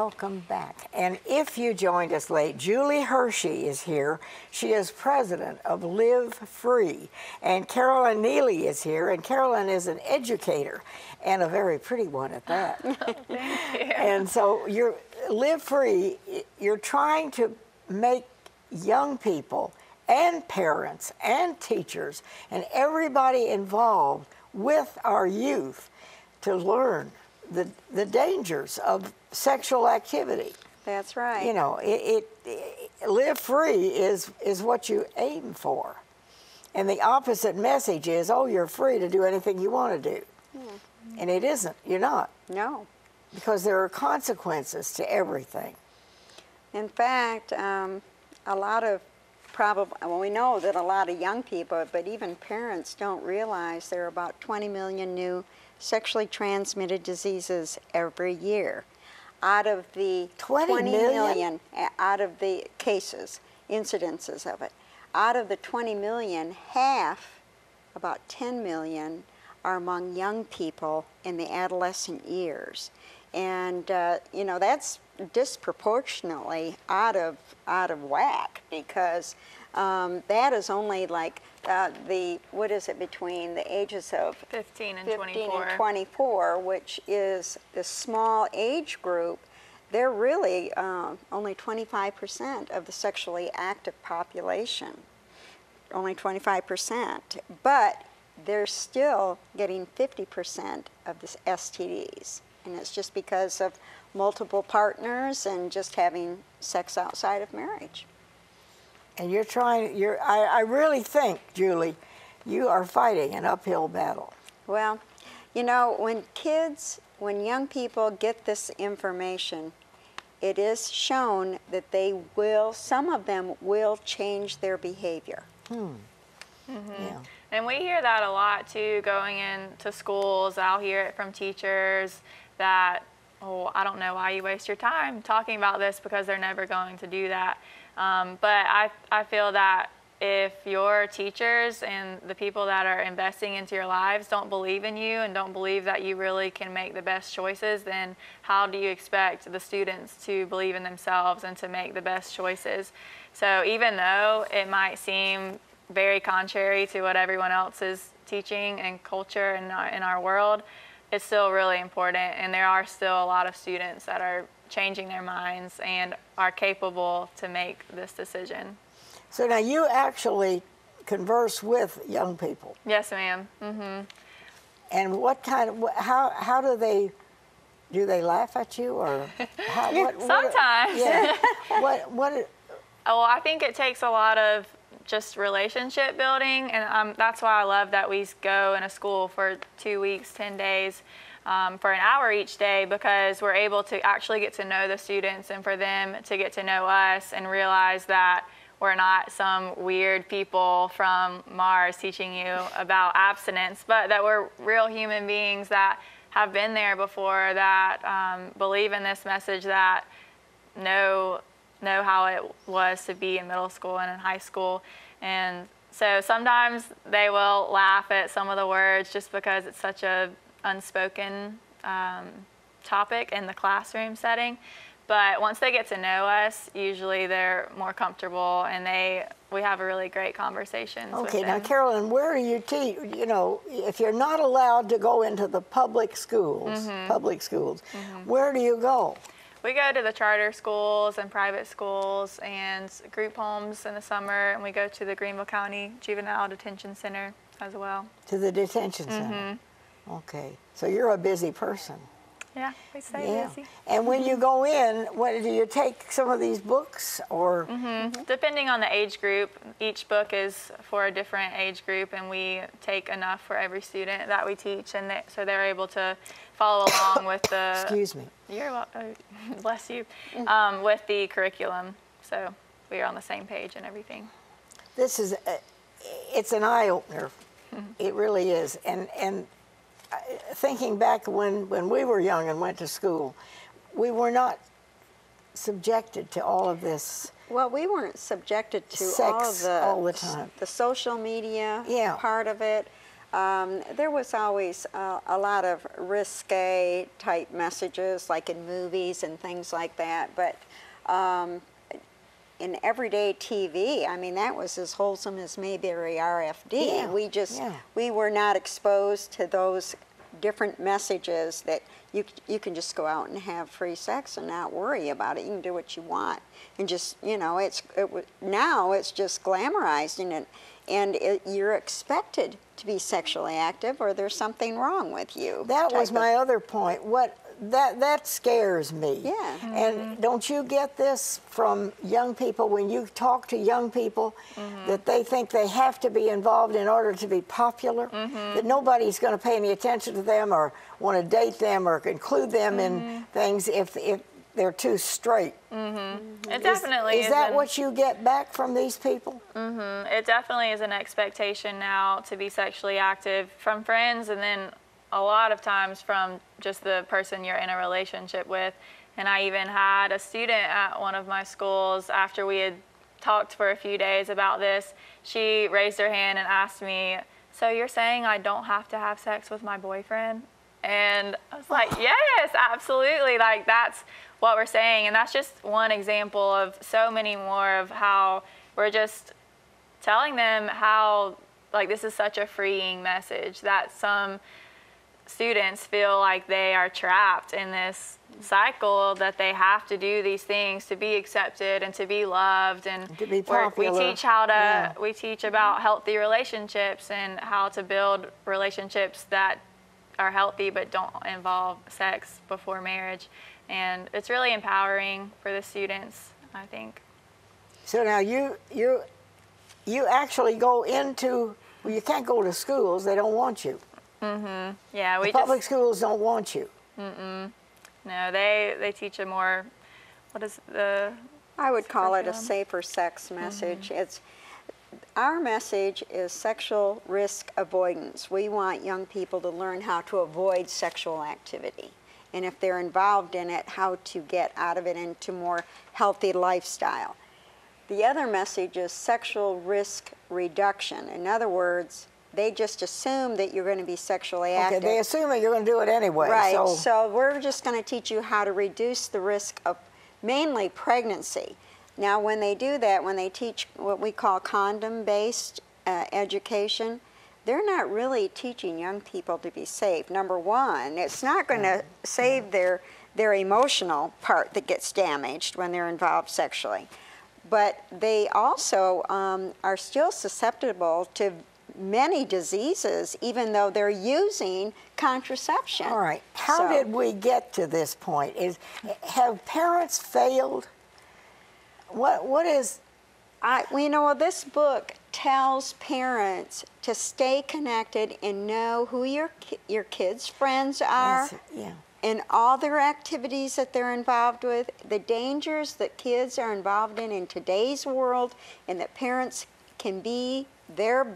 welcome back. And if you joined us late, Julie Hershey is here. She is president of Live Free. And Carolyn Neely is here, and Carolyn is an educator, and a very pretty one at that. Thank you. And so you're Live Free, you're trying to make young people and parents and teachers and everybody involved with our youth to learn the dangers of sexual activity. That's right. You know, Live Free is what you aim for. And the opposite message is, oh, you're free to do anything you want to do. And it isn't. You're not. No. Because there are consequences to everything. In fact, a lot of well, we know that a lot of young people, but even parents don't realize there are about 20 million new sexually transmitted diseases every year. Out of the 20 million? Out of the cases, incidences of it, out of the 20 million, half, about 10 million, are among young people in the adolescent years. And, you know, that's disproportionately out of whack, because that is only like what is it, between the ages of 15 and 24, which is the small age group. They're really only 25% of the sexually active population, only 25%, but they're still getting 50% of the STDs. And it's just because of multiple partners and just having sex outside of marriage. And I really think, Julie, you are fighting an uphill battle. Well, you know, when young people get this information, it is shown that some of them will change their behavior. Yeah. And we hear that a lot too, going into schools. I'll hear it from teachers that, oh, I don't know why you waste your time talking about this, because they're never going to do that. But I feel that if your teachers and the people that are investing into your lives don't believe in you and don't believe that you really can make the best choices, then how do you expect the students to believe in themselves and to make the best choices? So even though it might seem very contrary to what everyone else is teaching and culture in our world, it's still really important, and there are still a lot of students that are changing their minds and are capable to make this decision. So now you actually converse with young people. Yes, ma'am. And what kind of, how do they laugh at you, or how, sometimes? Yeah. Well, I think it takes a lot of just relationship building, and that's why I love that we go in a school for 2 weeks, 10 days, for an hour each day, because we're able to actually get to know the students and for them to get to know us and realize that we're not some weird people from Mars teaching you about abstinence, but that we're real human beings that have been there before, that believe in this message, that know how it was to be in middle school and in high school. And so sometimes they will laugh at some of the words just because it's such a unspoken topic in the classroom setting. But once they get to know us, usually they're more comfortable, and we have a really great conversations. Okay, now Carolyn, where do you teach? You know, if you're not allowed to go into the public schools, where do you go? We go to the charter schools and private schools and group homes in the summer, and we go to the Greenville County Juvenile Detention Center as well. To the detention center? Okay, so you're a busy person. Yeah, we stay busy. And when you go in, do you take some of these books, or? Depending on the age group, each book is for a different age group, and we take enough for every student that we teach, and so they're able to follow along with the. Excuse me. You're welcome. Bless you. With the curriculum, so we are on the same page and everything. This is, it's an eye opener. It really is, and thinking back when we were young and went to school, we were not subjected to all of this. Well, we weren't subjected to sex all the time. The social media part of it. There was always a lot of risque type messages, like in movies and things like that. But in everyday TV, I mean, that was as wholesome as Mayberry RFD. Yeah. We were not exposed to those different messages that you can just go out and have free sex and not worry about it. You can do what you want, and just, you know, now it's just glamorized, and you're expected to be sexually active, or there's something wrong with you. That was my other point. That scares me. Yeah. And don't you get this from young people when you talk to young people, that they think they have to be involved in order to be popular, that nobody's going to pay any attention to them or want to date them or include them in things if they're too straight. It definitely is that what you get back from these people? It definitely is an expectation now to be sexually active from friends, and then a lot of times from just the person you're in a relationship with. And I even had a student at one of my schools, after we had talked for a few days about this, she raised her hand and asked me, "So you're saying I don't have to have sex with my boyfriend?" And I was like, yes, absolutely. Like, that's what we're saying. And that's just one example of so many more of how we're just telling them how, like, this is such a freeing message, that some students feel like they are trapped in this cycle, that they have to do these things to be accepted and to be loved, and to be popular. we teach how to we teach about healthy relationships and how to build relationships that are healthy but don't involve sex before marriage, and it's really empowering for the students, I think. So now you actually go into, well, you can't go to schools, they don't want you. Yeah, the public schools don't want you. No, they teach a more, what is the? I would call it a safer sex message. Our message is sexual risk avoidance. We want young people to learn how to avoid sexual activity, and if they're involved in it, how to get out of it into more healthy lifestyle. The other message is sexual risk reduction. In other words, they just assume that you're going to be sexually active. Okay, they assume that you're going to do it anyway. Right, so we're just going to teach you how to reduce the risk of mainly pregnancy. Now, when they do that, when they teach what we call condom-based education, they're not really teaching young people to be safe. Number one, it's not going to save their emotional part that gets damaged when they're involved sexually. But they also are still susceptible to many diseases, even though they're using contraception. All right. How did we get to this point? Have parents failed? What is? You know, this book tells parents to stay connected and know who your kids' friends are, and all their activities that they're involved with, the dangers that kids are involved in today's world, and that parents can be their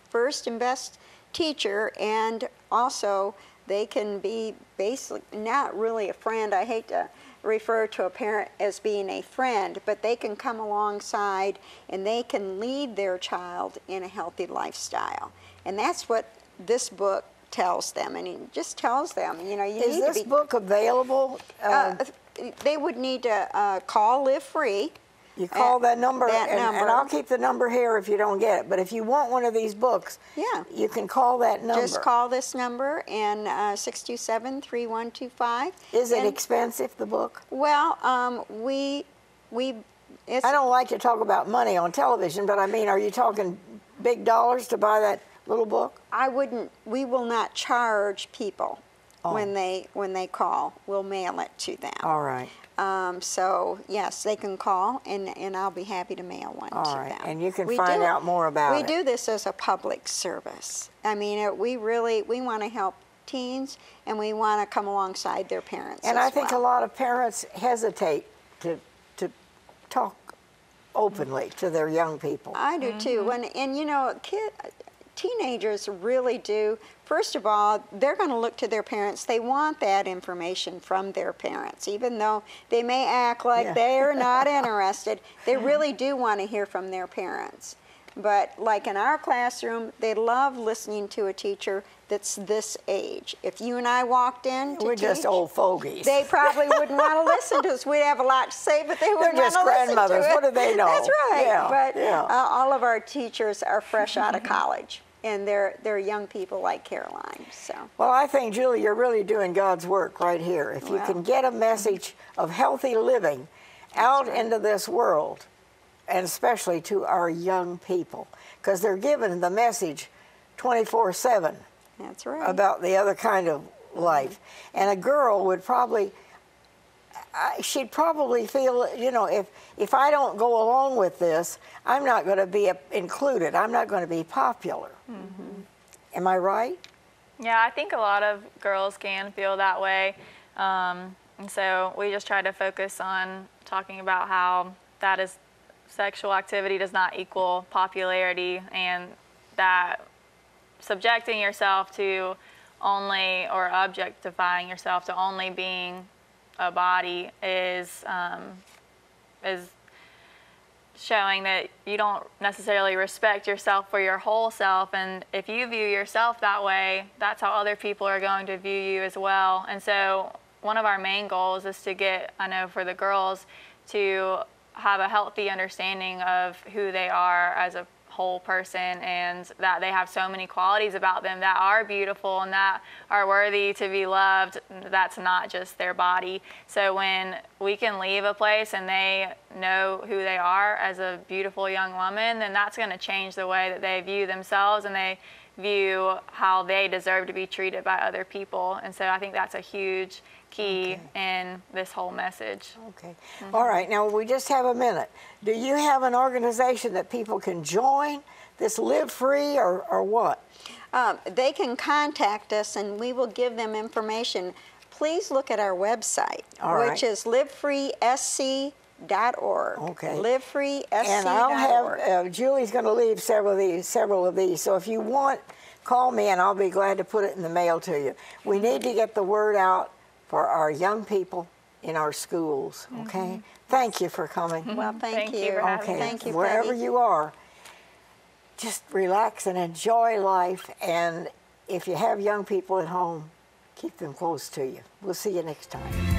first and best teacher, and also they can be basically not really a friend. I hate to refer to a parent as being a friend, but they can come alongside and they can lead their child in a healthy lifestyle. And that's what this book tells them, and it just tells them, you know, you need to be... Is this book available? They would need to call Live Free. You call that number, and I'll keep the number here if you don't get it. But if you want one of these books, you can call that number. Just call this number, and 627-3125. Is it expensive, the book? Well, I don't like to talk about money on television, but I mean, are you talking big dollars to buy that little book? We will not charge people when they call. We'll mail it to them. All right. So, yes, they can call, and I'll be happy to mail one to them. And you can find out more about it. We do this as a public service. I mean, we want to help teens, and we want to come alongside their parents. And I think a lot of parents hesitate to talk openly to their young people. I do too. And you know, teenagers really do. First of all, they're going to look to their parents. They want that information from their parents. Even though they may act like they're not interested, they really do want to hear from their parents. But like in our classroom, they love listening to a teacher that's this age. If you and I walked in to We're teach, just old fogies. they probably wouldn't want to listen to us. We'd have a lot to say, but they wouldn't want just to listen to grandmothers. it. What do they know? That's right. Yeah, But yeah. all of our teachers are fresh out of college, and they're young people like Caroline. So. Well, I think, Julie, you're really doing God's work right here. If you can get a message of healthy living out into this world, and especially to our young people, because they're given the message 24/7 That's right. about the other kind of life. And a girl would probably, she'd probably feel, you know, if I don't go along with this, I'm not going to be included. I'm not going to be popular. Am I right? Yeah, I think a lot of girls can feel that way. And so we just try to focus on talking about how that is sexual activity does not equal popularity, and that subjecting yourself to only, or objectifying yourself to only being a body is showing that you don't necessarily respect yourself for your whole self. And if you view yourself that way, that's how other people are going to view you as well. And so one of our main goals is to get, I know for the girls, to have a healthy understanding of who they are as a whole person, and that they have so many qualities about them that are beautiful and that are worthy to be loved. That's not just their body. So when we can leave a place and they know who they are as a beautiful young woman, then that's going to change the way that they view themselves, and they view how they deserve to be treated by other people. And so I think that's a huge key in this whole message. Okay. All right. Now, we just have a minute. Do you have an organization that people can join, this Live Free, or what? They can contact us, and we will give them information. Please look at our website, which is livefreesc.org. Okay. Livefreesc.org. And I'll have, Julie's going to leave several of these. So if you want, call me, and I'll be glad to put it in the mail to you. We need to get the word out for our young people in our schools, okay? Thank you for coming. Well, thank you. for having Okay, us. Thank you, wherever Peggy. you are, just relax and enjoy life. And if you have young people at home, keep them close to you. We'll see you next time.